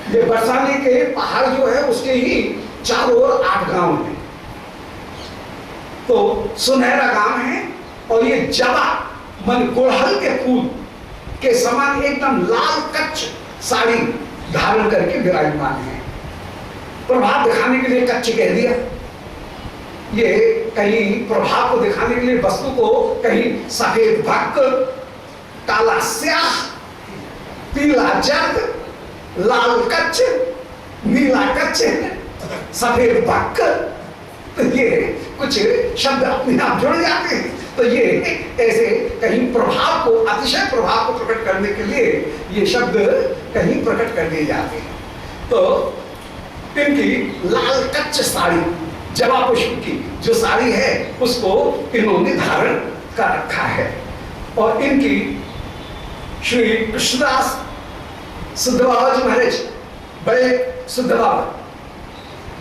ये बरसाने के पहाड़ जो है उसके ही चारों ओर 8 गांव हैं। तो सुनहरा गांव है और ये जवा मन गुड़हल के फूल के समान एकदम लाल कच्छ साड़ी धारण करके विराजमान है। प्रभाव दिखाने के लिए कच्छ कह दिया, ये कहीं प्रभाव को दिखाने के लिए वस्तु को कहीं सफेद भक्क, काला स्याह, पीला जग, लाल कच्छ, नीला कच्छ, सफेद भक्क, तो ये कुछ शब्द अपने आप जुड़ जाते हैं। तो ये ऐसे कहीं प्रभाव को, अतिशय प्रभाव को प्रकट करने के लिए ये शब्द कहीं प्रकट कर दिए जाते हैं। तो इनकी लाल कच्छ साड़ी, जवा पुष्प की जो साड़ी है उसको इन्होंने धारण कर रखा है। और इनकी श्री कृष्णदास सिद्ध बाबा जी महाराज, बड़े सिद्ध बाबा,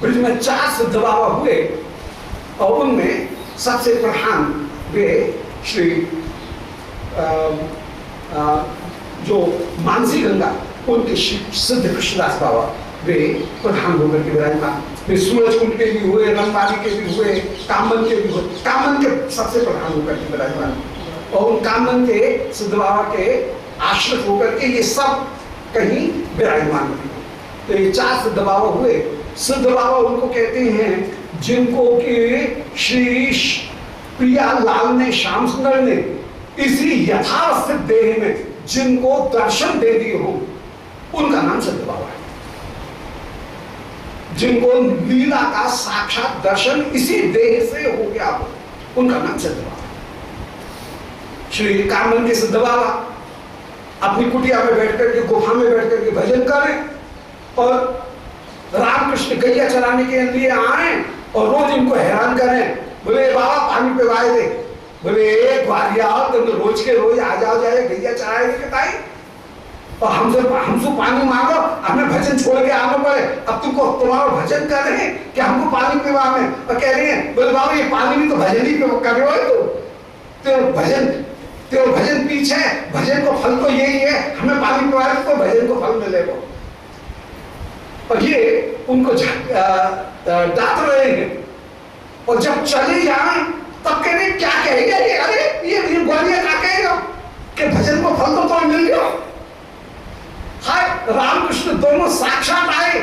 ब्रिज में 4 सिद्ध बाबा हुए और उनमें सबसे प्रधान वे श्री जो मानसी गंगा, उनके सिद्ध कृष्णदास बाबा वे प्रधान होकर के विराजमान। वे सूरज कुंड के भी हुए, रंगबाली के भी हुए, कामन के भी हुए, कामन के सबसे प्रधान होकर के विराजमान। और उन कामन के सिद्ध बाबा के आश्रित होकर के ये सब कहीं विराजमान हुए। तो ये 4 सिद्ध बाबा हुए। सिद्ध बाबा उनको कहते हैं जिनको कि श्री प्रिया लाल ने, श्याम सुंदर ने इसी यथावस्थित देह में जिनको दर्शन दे दिए हो, उनका नाम सिद्ध बाबा है। जिनको लीला का साक्षात दर्शन इसी देह से हो गया हो, उनका नाम सिद्ध बाबा। श्री कामन के सिद्ध बाबा अपनी कुटिया में बैठ करके, गुफा में बैठ करके भजन करें और रामकृष्ण गैया चलाने के लिए आए और रोज इनको हैरान करें। बोले बाबा पानी पिवाए दे, बोले एक बार आओ, तुम रोज के रोज आ जाओ, जाए गैया चलाए के ताई, और हमसे पानी मांगो, हमें भजन छोड़ के आना पड़े। अब तुमको तुम्हारा भजन कर रहे हैं कि हमको पानी पिवा में, और कह रहे हैं बोले बाबा ये पानी भी तो भजन ही कर रहे हो, तो भजन पीछे, भजन को फल तो यही है, हमें पानी पिवाए तो भजन को फल मिलेगा। और ये उनको डांट रहे हैं। और जब चले जाए तब कह रहे क्या कहेगा ये, अरे ये ग्वालियर क्या कहेगा कि भजन को फल तो मिल गया। हाय रामकृष्ण दोनों साक्षात आए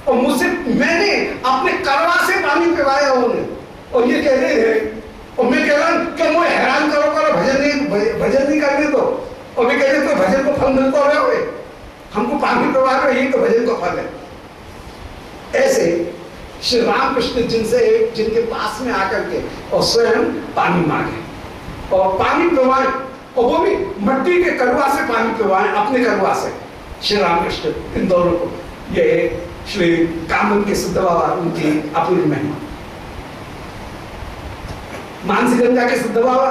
और मुझसे, मैंने अपने करवा से पानी पिवाया उन्हें, और ये कह रहे हैं, और मैं कह रहा हूं कि मुझे हैरान करो भजन नहीं करने दो, और मैं कह रहे तो भजन को फल मिलता रहे, हमको पानी पिवा रहे, यही तो भजन का फल है। ऐसे श्री रामकृष्ण जिनके पास में आकर के और स्वयं पानी मांगे और पानी पिवाएं, और वो भी मट्टी के कड़वा से पानी पिवाएं, अपने कड़वा से। श्री रामकृष्ण इन दोनों को, ये श्री कामन के सिद्ध बाबा, उनकी अपूर्व महिमा। मानसी गंगा के सिद्ध बाबा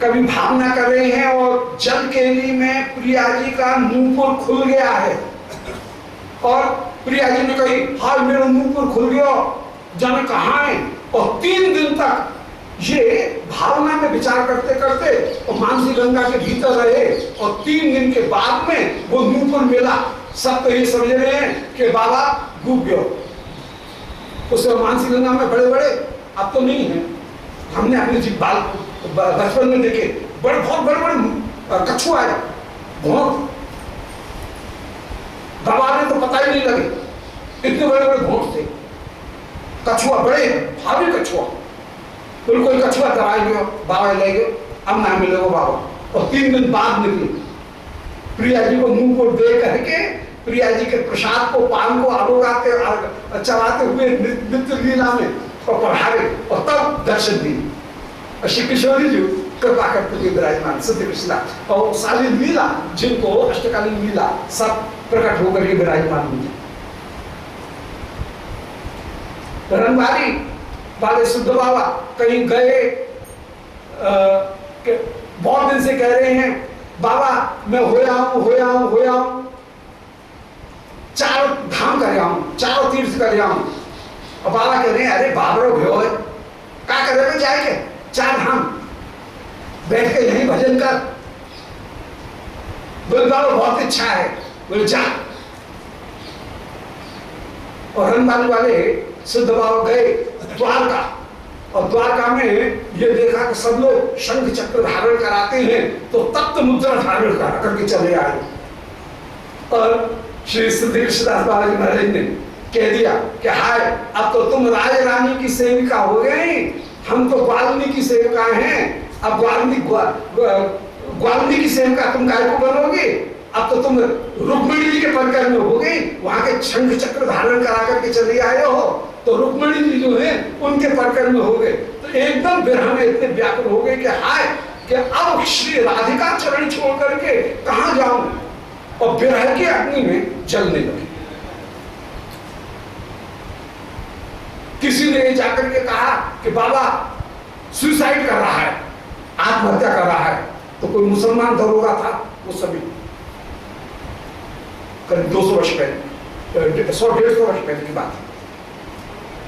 कभी भावना कर रहे हैं और जल केली में प्रिया जी का नूपुर खुल गया है, और प्रिया जी ने कही हाल मेरा नूपुर खुल गया, जाने कहाँ है। और 3 दिन तक ये भावना में विचार करते करते और मानसी गंगा के भीतर रहे, और 3 दिन के बाद में वो नूपुर मिला। सब तो ये समझ रहे हैं कि बाबा डूब गया। उससे मानसी गंगा में बड़े बड़े, अब तो नहीं है, हमने अपने जी बाल बचपन में देखे, बहुत बड़े बड़े कछुआ है, बहुत दबाने तो पता ही नहीं लगे, इतने बड़े बड़े भोंट थे कछुआ, बड़े भारी कछुआ। तो कोई कछुआ दबाई गयो, बाबा ले गए, अब ना मिलेगा बाबा। और 3 दिन बाद निकली, प्रिया जी को मुंह को दे करके प्रिया जी के प्रसाद को, पान को आरोगाते चलाते हुए नित्य लीला में और पढ़ाए, और तब दर्शन दी। और श्री किशोरी जी कृपा करते विराजमान सिद्ध कृष्णा, और सारी लीला जिनको अष्टकालीन लीला सब प्रकट होकर के विराजमान हुई। रंगबारी वाले सिद्ध बाबा कहीं गए, बहुत दिन से कह रहे हैं बाबा मैं होया हूं, 4 धाम कर आऊं, 4 तीर्थ कर आऊं। और बाबा कह रहे हैं अरे बाबरो भयो है, क्या करे जाएंगे 4 धाम, बैठ के यहीं भजन कर। बोले बाबा बहुत इच्छा है, बोले जा। और रंगबाली वाले सिद्ध बाबा गए द्वारका, और द्वारका में ये देखा कि सब लोग शंख चक्र धारण कराते हैं, तो तप्त मुद्रा धारण करा करके चले आए। और श्री सिद्ध कृष्णदास बाबा जी महाराज ने कह दिया कि हाय, अब तो तुम राज रानी की सेविका हो गई, हम तो ग्वालिनी की सेविका हैं, अब ग्वालिनी की सेविका तुम काय को बनोगे, अब तो तुम रुक्मिणी जी के परिकर में हो गई, वहां के शंख चक्र धारण करा करके चले आए हो, तो रुक्मिणी जी जो है उनके परिकर में हो गए। तो एकदम विरह में इतने व्याकुल हो गए कि हाय, कि अब श्री राधिका चरण छोड़ करके कहां जाऊं, और विरह की अग्नि में जलने लगे। किसी ने जाकर के कहा कि बाबा सुसाइड कर रहा है, आत्महत्या कर रहा है, तो कोई मुसलमान दरोगा था उस समय करीब 200 वर्ष पहले, 100-150 वर्ष पहले की बात है।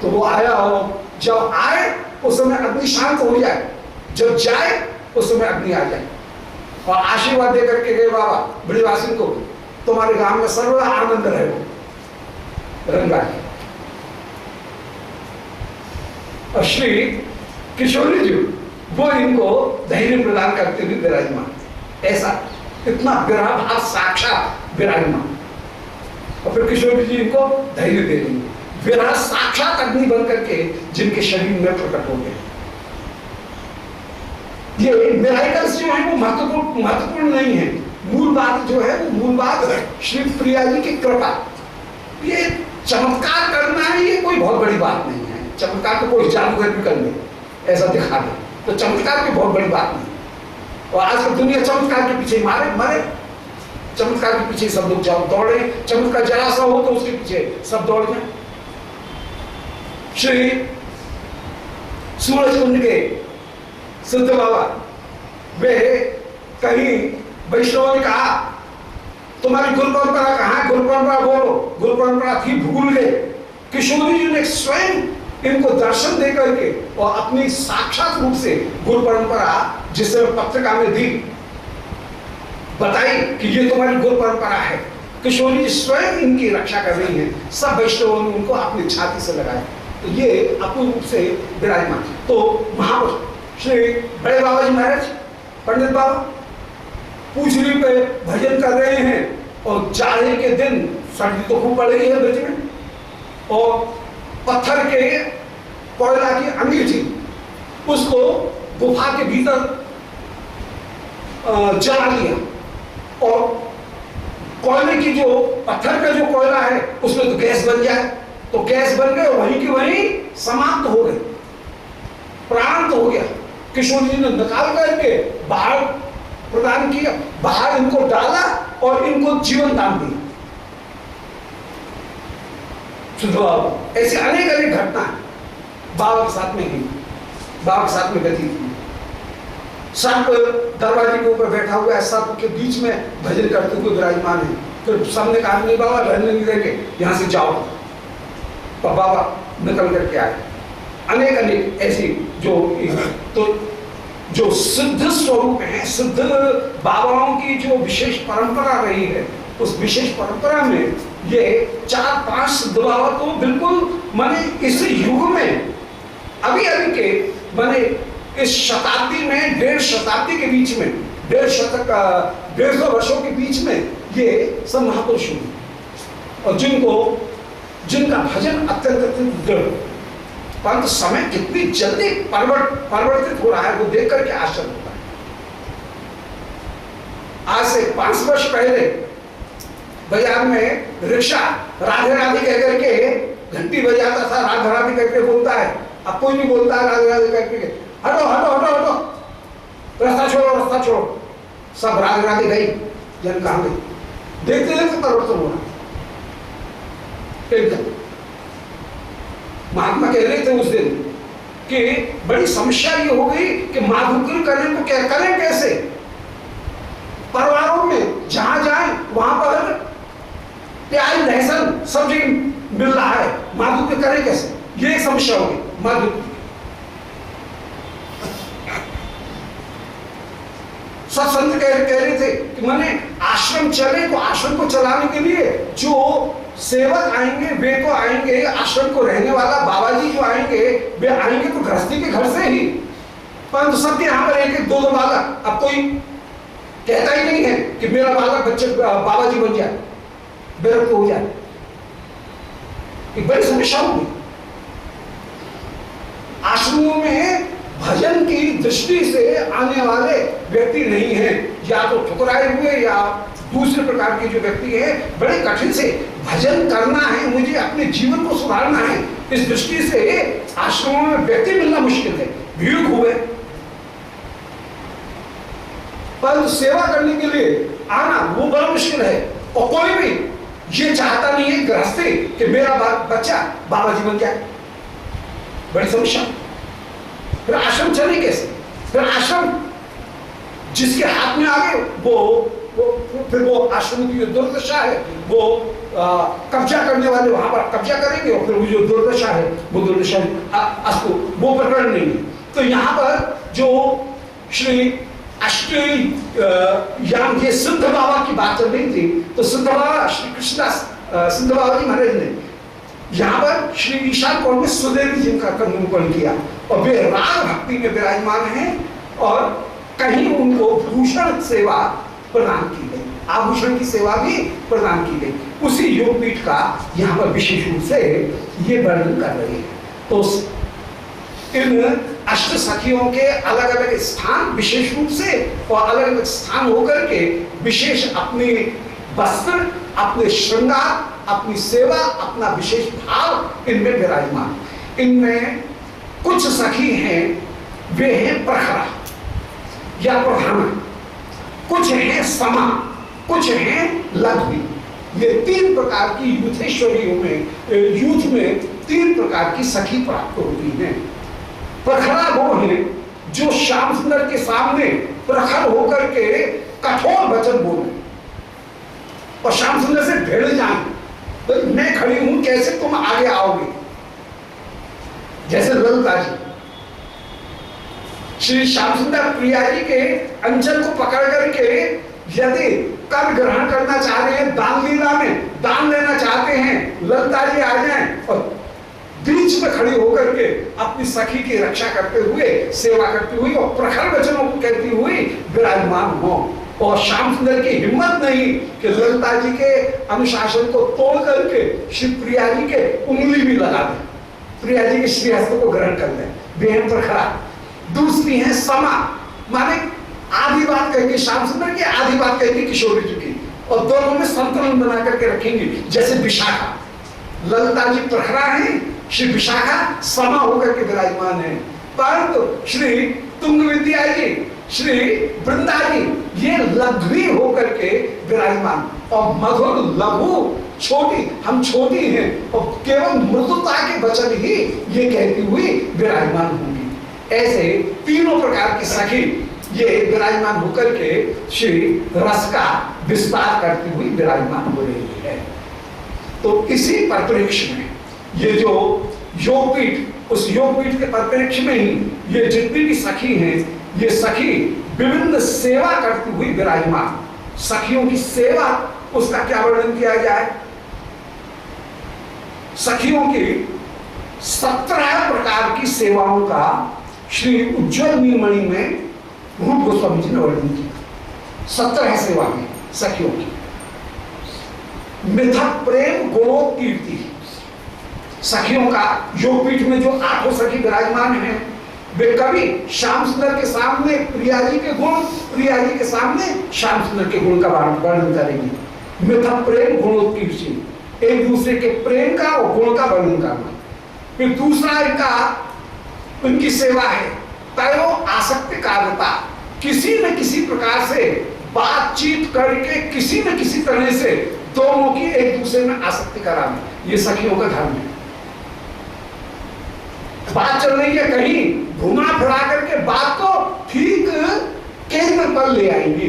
तो वो आया, और जब आए उस समय अग्नि शांत हो जाए, जब जाए उस समय अग्नि आ जाए, और आशीर्वाद दे करके गए बाबा बड़ीवासी को, तुम्हारे गांव में सर्वदा आनंद रहे हो रंगाई। और श्री किशोरी जी वो इनको धैर्य प्रदान करते हुए विराजमान, ऐसा इतना विरह भाव साक्षात विराजमान। और फिर किशोरी जी इनको धैर्य दे देंगे, विरह साक्षात अग्नि बन करके जिनके शरीर में प्रकट हो गए। ये मिराकल्स जो है वो महत्वपूर्ण नहीं है, मूल बात जो है वो मूल बात श्री प्रिया जी की कृपा। ये चमत्कार करना है, ये कोई बहुत बड़ी बात नहीं है। चमत्कार तो कोई जादूगर भी कर ले, ऐसा दिखा दे, तो चमत्कार की बहुत बड़ी बात नहीं। और आज दुनिया चमत्कार के पीछे मरे, चमत्कार के पीछे सब लोग जाओ दौड़े, चमत्कार जरा सा हो तो उसके पीछे सब दौड़ जाए। श्री सूरज कुंड के सिद्ध बाबा वे कहीं वैष्णव ने कहा तुम्हारी गुरु परंपरा कहाँ है, गुरु परंपरा बोलो। गुरु परंपरा थी, भूल गए। किशोरी जी ने स्वयं इनको दर्शन दे करके और अपनी साक्षात रूप से गुरु परंपरा जिसे पत्रिका में दी, बताई कि ये तुम्हारी गुरु परंपरा है। किशोरी जी स्वयं इनकी रक्षा कर रही हैं, सब वैष्णवों ने उनको अपनी छाती से लगाया। तो ये अपूर्ण रूप से विराजमान। तो महापुरुष श्री बड़े बाबा जी महाराज, पंडित बाबा पूछरी पे भजन कर रहे हैं, और जाड़े के दिन सर्दी तो खूब पड़ रही है ब्रज में, और पत्थर के कोयला की अंगीठी उसको गुफा के भीतर जला लिया, और कोयले की जो पत्थर का जो कोयला है उसमें तो गैस बन जाए, तो गैस बन गए, वहीं की वहीं समाप्त हो गए, प्रांत हो गया। किशोर जी ने निकाल करके बाहर प्रदान किया, बाहर इनको डाला और इनको जीवन दान दिया। ऐसे अनेक अनेक घटना बाबा के साथ में हुई, बाबा के साथ में गति हुई। सर्प दरवाजे के ऊपर बैठा हुआ है, सर्प के बीच में भजन करते हुए विराजमान है। फिर सबने कहा नहीं बाबा रहने नहीं देंगे, यहाँ से जाओ, तो बाबा निकल करके आए। अनेक अनेक ऐसी जो सिद्ध स्वरूप है, सिद्ध बाबाओं की जो विशेष परंपरा रही है, उस विशेष परंपरा में ये 4-5 सिद्ध बाबा तो बिल्कुल माने इस युग में अभी के माने इस शताब्दी में 1.5 शताब्दी के बीच में 150 वर्षों के बीच में ये सब महापुरुष हुए, और जिनका भजन अत्यंत दृढ़, परंतु समय कितनी जल्दी परिवर्तित हो रहा है वो देख करके आश्चर्य होता है। आज से 5 वर्ष पहले बाजार में रिक्शा राधे राधे कह करके घंटी बजाता था, राधे राधे करके बोलता है। अब कोई नहीं बोलता है राधे राधे करके, हटो हटो हटो हटो, रास्ता छोड़ो रास्ता छोड़ो, सब राधे राधे गई, जन कहां गई। देखते देखते परिवर्तन हो रहा एकदम। महात्मा कह रहे थे उस दिन कि बड़ी समस्या ये हो गई कि माधुकरी करने को क्या करें, कैसे। परिवारों में जहां जाए वहां पर प्याज लहसुन सब्जी मिल रहा है, माधुकरी करें कैसे, ये एक समस्या हो गई। माधुकरी सब संत कह रहे थे कि मैंने आश्रम आश्रम चले तो आश्रम को चलाने के लिए जो सेवक आएंगे वे तो आएंगे, आश्रम को रहने वाला बाबा जी जो आएंगे वे आएंगे तो गृहस्थी के घर से ही, परंतु सबके यहाँ पर एक एक दो दो बालक। अब कोई कहता ही नहीं है कि मेरा बालक बच्चे बाबा जी बन जाए, विरक्त हो जाए। एक बड़ी समस्या होगी। आश्रमों में भजन की दृष्टि से आने वाले व्यक्ति नहीं है, या तो ठुकराए हुए या दूसरे प्रकार के जो व्यक्ति है, बड़े कठिन से भजन करना है, मुझे अपने जीवन को सुधारना है, इस दृष्टि से आश्रमों में व्यक्ति मिलना मुश्किल है, भीड़ हुए। पर सेवा करने के लिए आना वो बड़ा मुश्किल है, और कोई भी ये चाहता नहीं है गृहस्थी कि मेरा बच्चा बाबा जी बन जाए। बड़ी समस्या। फिर आश्रम चले कैसे? फिर आश्रम जिसके हाथ में आ गए फिर वो आश्रम की जो दुर्दशा है वो कब्जा करने वाले वहां पर कब्जा करेंगे, और फिर वो जो दुर्दशा है वो दुर्दशा अस्तु वो प्रकरण नहीं है। तो यहाँ पर जो श्री याम ये सिद्ध बाबा की बात चल रही थी, तो सिद्ध बाबा श्री कृष्णदास सिद्ध बाबा जी महाराज ने यहाँ पर श्री ईशान कौर में सुदेवी जी का निरूपण किया, और वे राग भक्ति में विराजमान हैं, और कहीं उनको भूषण सेवा प्रदान की गई, आभूषण की सेवा भी प्रदान की गई। उसी योगपीठ का यहाँ पर विशेष रूप से ये वर्णन कर रहे हैं। तो इन अष्ट सखियों के अलग अलग स्थान विशेष रूप से और अलग अलग स्थान होकर के विशेष अपने वस्त्र, अपने श्रृंगार, अपनी सेवा, अपना विशेष भाव इनमें विराजमान। इनमें कुछ सखी हैं वे हैं प्रखरा या प्रधाना, कुछ हैं समा, कुछ हैं लघवी। ये तीन प्रकार की यूथेश्वरियों में यूथ में तीन प्रकार की सखी प्राप्त होती हैं। प्रखरा वो है जो श्याम सुंदर के सामने प्रखर होकर के कठोर वचन बोले और श्याम सुंदर से भिड़ जाए, तो मैं खड़ी हूं कैसे तुम आगे आओगे। जैसे ललिता जी श्री श्याम सुंदर प्रिया जी के अंचल को पकड़ करके यदि कर ग्रहण करना चाह रहे हैं, दान लीला में दान लेना चाहते हैं, ललिता जी आ जाएं और बीच में खड़ी होकर के अपनी सखी की रक्षा करते हुए, सेवा करती हुई और प्रखर वचनों को कहती हुई विराजमान हो। और श्याम सुंदर की हिम्मत नहीं कि ललिता जी के अनुशासन को तोड़ करके श्री प्रिया जी के उंगली भी लगा दे, प्रिया जी के श्रीहस्त को ग्रहण कर दे, बेहद प्रखरा। दूसरी है समा, माने आधी बात कहेंगे श्याम सुंदर की, आधी बात कहेंगे किशोरी जी की, और दोनों में संतुलन बना करके रखेंगे। जैसे विशाखा, ललिता जी प्रखरा है, श्री विशाखा समा होकर के विराजमान है। परंतु श्री तुंग विद्या जी, श्री वृंदा जी ये लघवी होकर के विराजमान, और मधुर लघु छोटी, हम छोटी हैं और केवल मृदुता के वचन ही ये कहती हुई विराजमान होंगी। ऐसे तीनों प्रकार की सखी ये विराजमान होकर के श्री रस का विस्तार करती हुई विराजमान हो रही है। तो इसी परिप्रेक्ष्य में ये जो योगपीठ, उस योगपीठ के परिप्रेक्ष्य में ही ये जितनी भी सखी हैं, ये सखी विभिन्न सेवा करती हुई विराजमान। सखियों की सेवा, उसका क्या वर्णन किया जाए। सखियों की 17 प्रकार की सेवाओं का श्री उज्ज्वल नीलमणि में रूप गोस्वामी जी ने वर्णन किया। 17 सेवा में सखियों की मिथक प्रेम गुणोत्कीर्ति। सखियों का योगपीठ में जो 8 सखी विराजमान हैं, वे कभी श्याम सुंदर के सामने प्रिया जी के गुण, प्रिया जी के सामने श्याम सुंदर के गुण का वर्णन करेंगे। मिथक प्रेम गुणोत्कीर्ति, एक दूसरे के प्रेम का और गुण का वर्णन करना। फिर दूसरा इनका, उनकी सेवा है तयो आसक्ति कारणता, किसी न किसी प्रकार से बातचीत करके किसी न किसी तरह से दोनों की एक दूसरे में आसक्ति कराना, ये सखियों का धर्म है। बात चल रही है, कहीं घुमा फिरा करके बात को ठीक केंद्र पर ले आएंगे,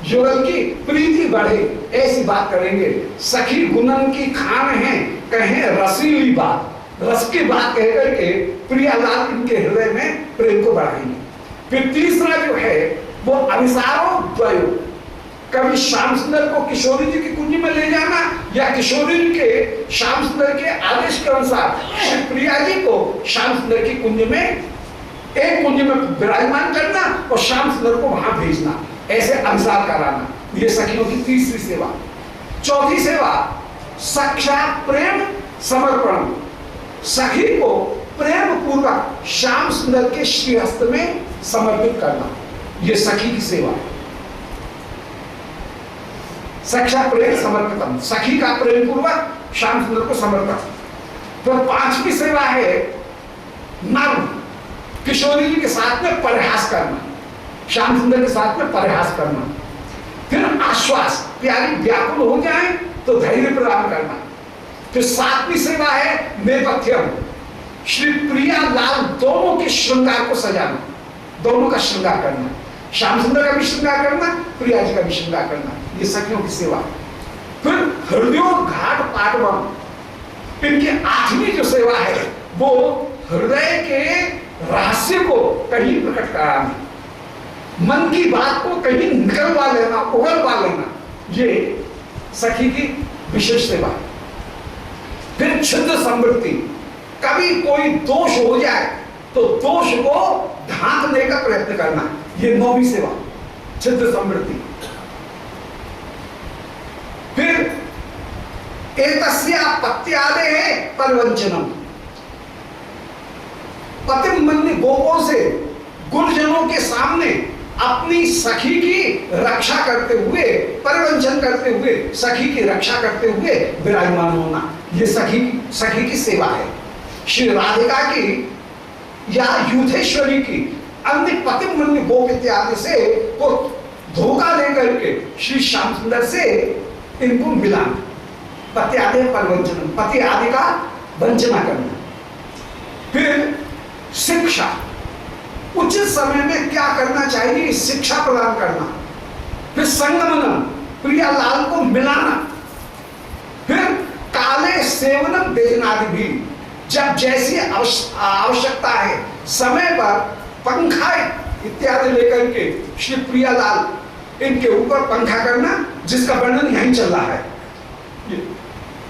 युगल की प्रीति बढ़े, ऐसी बात करेंगे। सखी गुणन की खान है, कहें रसीली बात, रस की बात कह करके प्रियालाल इनके हृदय में प्रेम को बढ़ाएंगे। फिर तीसरा जो है वो अभिसारो द्वयो, कभी श्याम सुंदर को किशोरी जी की कुंज में ले जाना, या किशोरी जी के श्याम सुंदर के आदेश के अनुसार श्री प्रिया जी को श्याम सुंदर की कुंज में, एक कुंज में विराजमान करना और श्याम सुंदर को वहां भेजना, ऐसे अनुसार कराना। ये सखियों की तीसरी सेवा। चौथी सेवा साक्षात प्रेम समर्पण, सखी को प्रेम पूर्वक श्याम सुंदर के श्रीहस्त में समर्पित करना, ये सखी की सेवा है। साक्षात प्रेम समर्पितम, सखी का प्रेम पूर्वक श्याम सुंदर को समर्पण। तो पांचवी सेवा है नर्म, किशोरी जी के साथ में परिहास करना, श्याम सुंदर के साथ में परिहास करना। फिर आश्वास, प्यारी व्याकुल हो जाए तो धैर्य प्रदान करना। फिर सातवीं सेवा है नेपथ्यम, श्री प्रिया लाल दोनों के श्रृंगार को सजाना, दोनों का श्रृंगार करना, श्याम सुंदर का भी श्रृंगार करना, प्रिया जी का भी श्रृंगार करना, ये सखियों की सेवा। फिर हृदयोद्घाट पाटवम, इनकी आठवीं जो सेवा है वो हृदय के रहस्य को कहीं प्रकट कराना, मन की बात को कहीं निकलवा लेना, उगलवा लेना, ये सखी की विशेष सेवा। फिर छिद्र समृद्धि, कभी कोई दोष हो जाए तो दोष को ढांकने का प्रयत्न करना, ये नौवीं सेवा, छिद्र समृद्धि। फिर एतस्या पत्यादे परवंचनम, पतिमन्य गोपों से गुरुजनों के सामने अपनी सखी की रक्षा करते हुए, परिवंचन करते हुए, सखी की रक्षा करते हुए विराजमान होना, ये सखी की सेवा है। श्री राधिका की या युद्धेश्वरी की अन्य पतिमन्य गोप इत्यादि से को धोखा देकर के श्री श्याम सुंदर से इनको मिलाना, पत्यादे परवंचन, पति आदि का वंचना करना। फिर शिक्षा, उचित समय में क्या करना चाहिए शिक्षा प्रदान करना। फिर संगमनम, प्रिया लाल को मिलाना। फिर काले सेवनम बेजनादि भी, जब जैसी आवश्यकता है समय पर पंखा इत्यादि लेकर के श्री प्रिया लाल इनके ऊपर पंखा करना, जिसका वर्णन यहीं चल रहा है।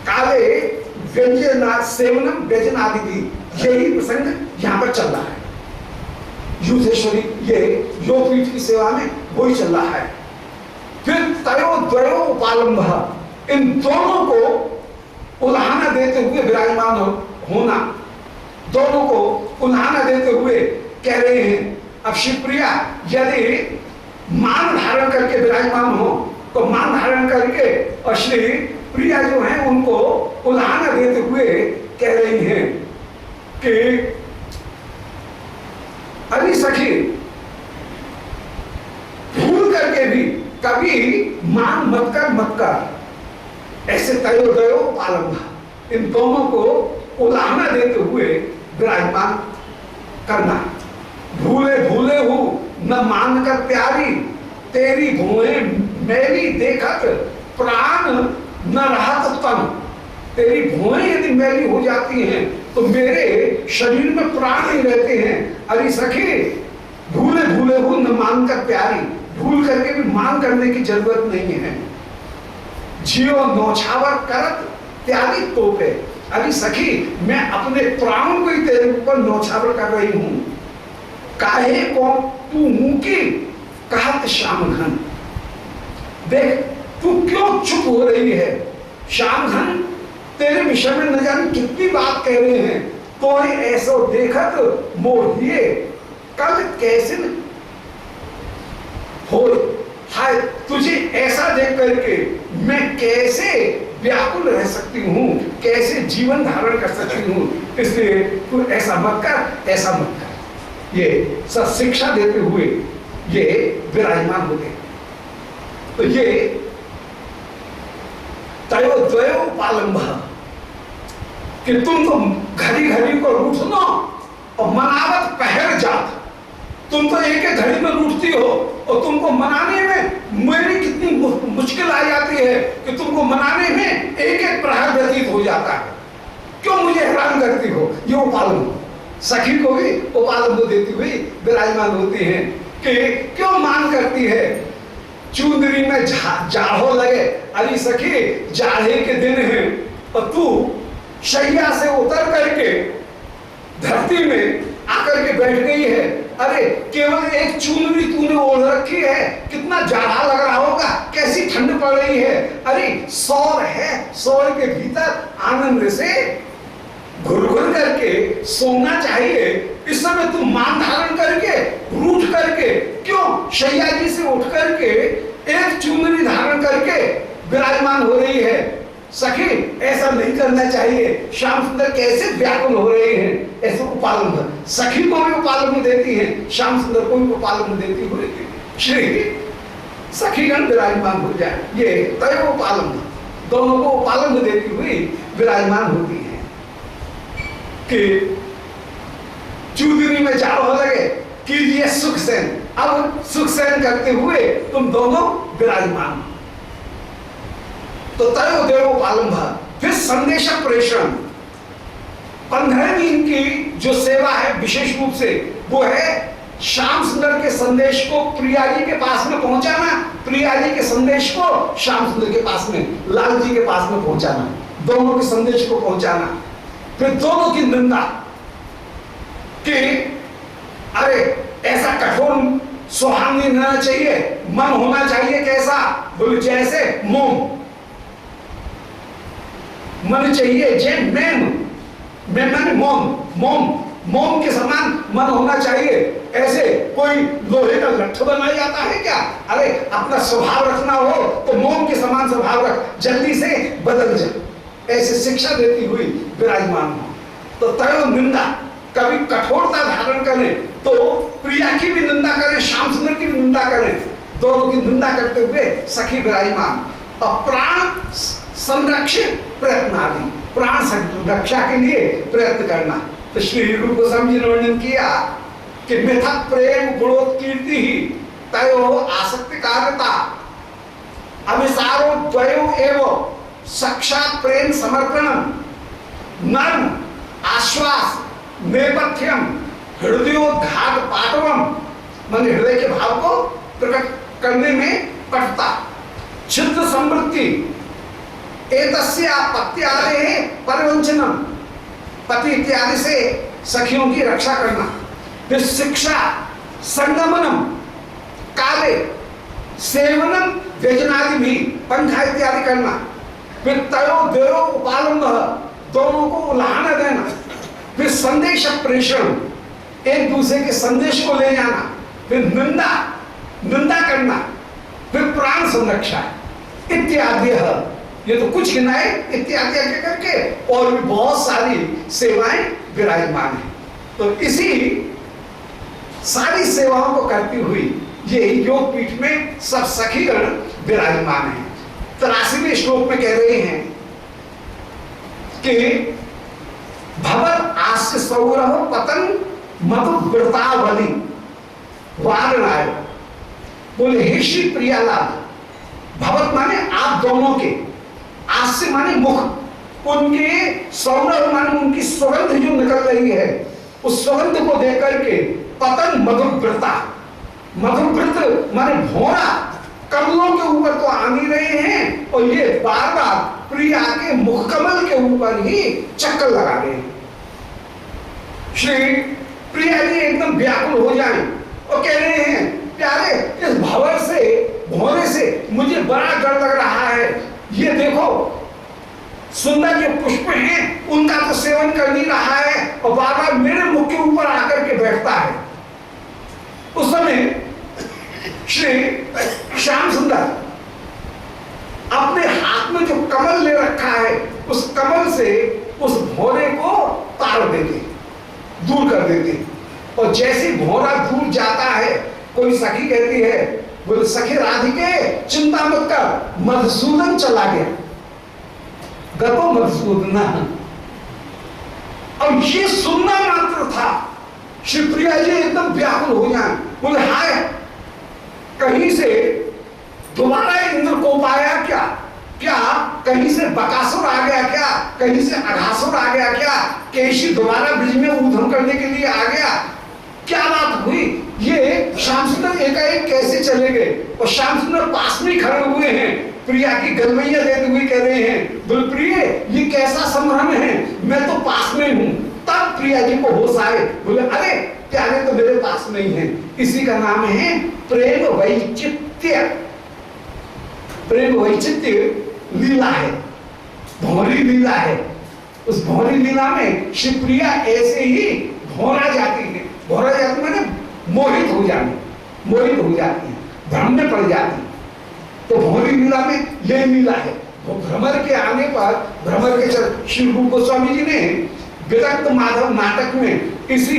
काले व्यंजना सेवनम व्यंजनादि भी, यही प्रसंग यहाँ पर चल रहा है। युद्धेश्वरी ये योगपीठ की सेवा में वही चल रहा है। फिर तयो द्वयो उपालंभ, इन दोनों को उल्हाना देते हुए विराजमान होना, दोनों को उल्हाना देते हुए कह रहे हैं। अब शिवप्रिया यदि मान धारण करके विराजमान हो तो मान धारण करके, और श्री प्रिया जो है उनको उल्हाना देते हुए कह रही हैं कि अरे सखी, भूल करके भी कभी मान मत कर, ऐसे तयोदयो पालंभा, इन दोनों को उल्हाना देते हुए विराजमान करना। भूले भूले हो न मान कर प्यारी, तेरी भूलें मैली देखत प्राण न रहत तन, तेरी भूलें यदि मैली हो जाती हैं तो मेरे शरीर में प्राण नहीं रहते हैं। अरे सखी, भूले भूले हो न मान कर प्यारी, भूल करके भी मान करने की जरूरत नहीं है। जियो नौछावर करत त्यागी तोपे, अरे सखी मैं अपने प्राणों को ही तेरे ऊपर नौछावर कर रही हूं। काहे को तू मुंह की कहत श्याम घन, देख तू क्यों चुप हो रही है। श्याम घन तेरे विषय में न जाने कितनी बात कह रहे हैं, तो ऐसा देखत मोहिए कल कैसे हो, हाय तुझे ऐसा देख करके मैं कैसे व्याकुल रह सकती हूँ, कैसे जीवन धारण कर सकती हूँ। इसलिए तू ऐसा मत कर, ऐसा मत कर। ये सब शिक्षा देते हुए ये विराजमान होते। तो ये तयो द्वयो पालंभ, कि तुम तो घड़ी घड़ी को रूठना और मनावत पहर जात, तुम तो एक एक घड़ी में रूठती हो और तुमको मनाने में मेरी कितनी मुश्किल आ जाती है कि तुमको मनाने में एक एक प्रहर व्यतीत हो जाता है। क्यों मुझे हैरान करती हो। ये उपालंभ, सखी को भी उपालंभ देती हुई विराजमान होती हैं कि क्यों मान करती है, चुंदरी में जाड़ो लगे, अरे सखी जाड़े के दिन है और तू शैया से उतर करके धरती में आकर के बैठ गई है। अरे केवल एक चुनरी तूने ओढ़ रखी है, कितना जाड़ा लग रहा होगा, कैसी ठंड पड़ रही है। अरे सौर है, सौर के भीतर आनंद से घुर घुर करके सोना चाहिए। इस समय तू मान धारण करके रूठ करके क्यों शैया जी से उठ करके एक चुनरी धारण करके विराजमान हो रही है। सखी ऐसा नहीं करना चाहिए। श्याम सुंदर कैसे व्याकुल हो रहे हैं, ऐसे उपालंब सखी को भी उपालंब देती है, श्याम सुंदर को भी उपालंब देती हुई श्री सखीगण विराजमान हो जाए। ये तय उपालंब दोनों को उपालंब देती हुई विराजमान होती है कि चूदरी में जाओ लगे कीजिए सुख सैन। अब सुख सैन करते हुए तुम दोनों विराजमान। तो तय देवोपालंब, फिर संदेश प्रेषण। 15वीं इनकी जो सेवा है विशेष रूप से वो है श्याम सुंदर के संदेश को प्रिया जी के पास में पहुंचाना, प्रिया जी के संदेश को श्याम सुंदर के पास में, लाल जी के पास में पहुंचाना, दोनों के संदेश को पहुंचाना। फिर दोनों की निंदा कि अरे ऐसा कठोर स्वभाव नहीं रहना चाहिए, मन होना चाहिए कैसा, बोले जैसे मोम मन चाहिए, जय मैम मोम के समान मन होना चाहिए। ऐसे कोई लोहे का लट्ठ बनाया जाता है क्या? अरे अपना स्वभाव रखना हो तो मोम के समान स्वभाव रख, जल्दी से बदल जा। ऐसे शिक्षा देती हुई विराजमान हो। तो तय निंदा, कभी कठोरता धारण करें तो प्रिया की भी निंदा करें, श्याम सुंदर की भी निंदा करें, दोनों की निंदा करते हुए सखी विराजमान। और प्राण संरक्षण प्रयत्न आदि, प्राण रक्षा के लिए प्रयत्न करना। तो श्री रूप गोस्वामी जी ने वर्णन किया कि मिथा प्रेम गुणोत्कीर्ति ही तयो आसक्ति कार्यता अभिसारो द्वयो एवं साक्षात प्रेम समर्पणम नर्म आश्वास नेपथ्यम हृदयोद्घात पाटवम। मन हृदय के भाव को प्रकट करने में कटता छिद्र समृद्धि एतस्य पति आदे है परिवंचनम, पति इत्यादि से सखियों की रक्षा करना। फिर शिक्षा संगमनम काले सेवनम व्यजनादि भी पंखा इत्यादि करना। फिर तयो देव उपालंब, दोनों को उलाहना देना। फिर संदेश प्रेषण, एक दूसरे के संदेश को ले जाना। फिर निंदा करना। फिर प्राण संरक्षा इत्यादि, ये तो कुछ गिनाए, इत्यादि करके और भी बहुत सारी सेवाएं विराजमान है। तो इसी सारी सेवाओं को करती हुई ये योग पीठ में सब सखीगण विराजमान है। 83वें श्लोक में कह रहे हैं कि भवत आस्य सौरभ पतन मधु वृतावली वारणाय। बोले हे श्री प्रियालाल, भवत माने आप दोनों के, आस्य माने मुख, उनके सौरभ माने उनकी सुगंध जो निकल रही है, उस सुगंध को देख करके पतन मधुव्रता, मधुव्रत माने भौरा, कमलों के ऊपर तो आ नहीं रहे हैं और ये बार बार प्रिया के मुख कमल के ऊपर ही चक्कर लगा रहे हैं। श्री प्रिया जी एकदम व्याकुल हो जाए और कह रहे हैं प्यारे, इस भंवर से, भौरे से मुझे बड़ा डर लग रहा है। ये देखो सुंदर जो पुष्प हैं उनका तो सेवन कर नहीं रहा है और बार बार मेरे मुख के ऊपर आकर के बैठता है। उस समय श्री श्याम सुंदर अपने हाथ में जो कमल ले रखा है उस कमल से उस भौरे को तार देते, दूर कर देते। और जैसे भौरा दूर जाता है, कोई सखी कहती है, बोले सखी राधिके चिंता मत कर, मधुसूदन चला गया, गतो मधुसूदन। और ये सुनना मात्र था, श्री प्रिया जी एकदम व्याकुल हो जाए, बोले हाय कहीं से दोबारा इंद्र को पाया क्या, क्या कहीं से बकासुर आ गया क्या, कहीं से अघासुर आ गया क्या, केशी दोबारा ब्रिज में ऊधम करने के लिए आ गया, क्या बात हुई, ये श्याम सुंदर एकाएक कैसे चले गए? और श्याम सुंदर पास में खड़े हुए हैं, प्रिया की गलवैया देते हुए कह रहे हैं, बोल ये कैसा संभ्रम है, मैं तो पास में हूं। तब प्रिया जी को होश आए, बोले अरे प्यारे तो मेरे पास नहीं है। इसी का नाम है प्रेम वैचित्र्य। प्रेम वैचित्र्य लीला है, भौरी लीला है। उस भौरी लीला में श्री प्रिया ऐसे ही भौरा जाती है। भौरा जाती माने मोहित हो जाती है, भ्रम में पड़ जाती है। तो भौरी लीला में यह लीला है। वो भ्रमर के आने पर, भ्रमर के श्री रूप गोस्वामी जी ने विरक्त माधव नाटक में इसी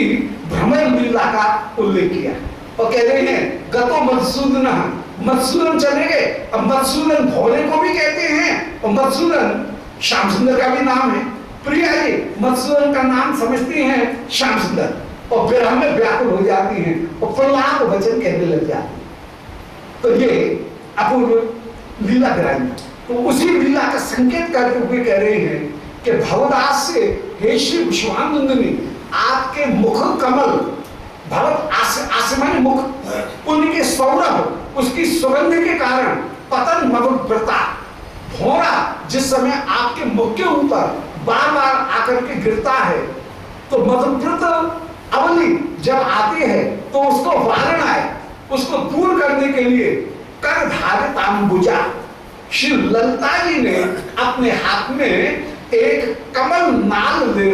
भ्रमर लीला का उल्लेख किया और कह रहे हैं गतो मधुसूदन, मधुसूदन चले गए। अब मधुसूदन भोले को भी कहते हैं और मधुसूदन श्याम सुंदर का भी नाम है। प्रिया जी मधुसूदन का नाम समझती हैं श्याम सुंदर और विरह में व्याकुल हो जाती हैं और प्रहलाद वचन कहने लग जाती हैं। तो ये अपूर्व लीला कराई। तो उसी लीला का संकेत करते हुए कह रहे हैं कि भवदास से हे श्री विश्वानंदिनी, आपके मुख कमल, भगवत आसमानी मुख, उनके सौरभ, उसकी सुगंध के कारण पतन मधुव्रता, भौरा जिस समय आपके मुख के ऊपर बार बार आकर के गिरता है, तो मधुव्रत अवली जब आती है तो उसको वारण है, उसको दूर करने के लिए कर धारित अंबुजा, श्री ललिता जी ने अपने हाथ में एक कमल नाल ले